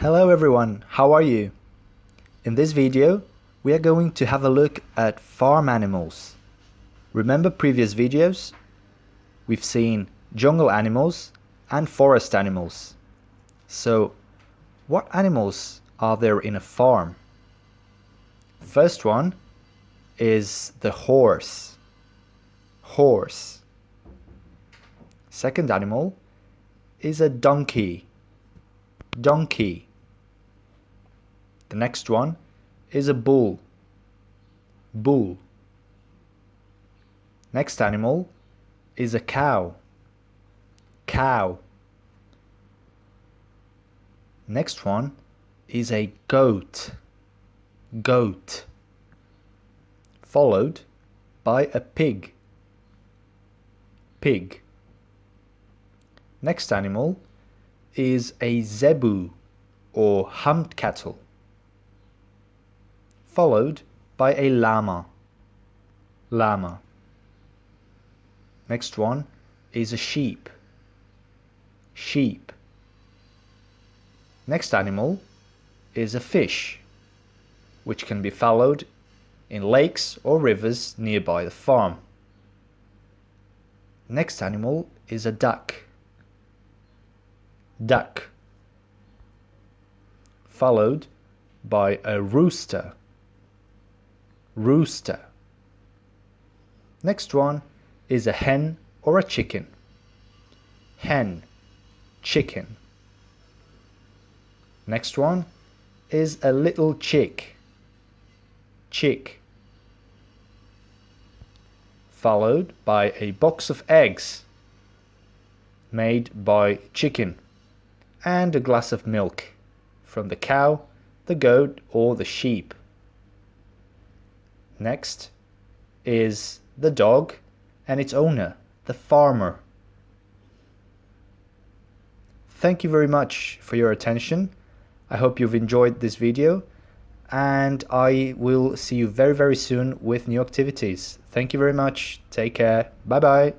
Hello everyone, how are you? In this video, we are going to have a look at farm animals. Remember previous videos? We've seen jungle animals and forest animals. So, what animals are there in a farm? First one is the horse. Horse. Second animal is a donkey. Donkey. The next one is a bull. Bull. Next animal is a cow. Cow. Next one is a goat. Goat. Followed by a pig. Pig. Next animal is a zebu or humped cattle, followed by a llama. Llama. Next one is a sheep. Sheep. Next animal is a fish, which can be followed in lakes or rivers nearby the farm. Next animal is a duck. Duck. Followed by a rooster. Rooster. Next one is a hen or a chicken. Hen. Chicken. Next one is a little chick. Chick. Followed by a box of eggs made by chicken and a glass of milk from the cow, the goat or the sheep. Next is the dog and its owner, the farmer. Thank you very much for your attention. I hope you've enjoyed this video and I will see you very soon with new activities. Thank you very much. Take care. Bye bye.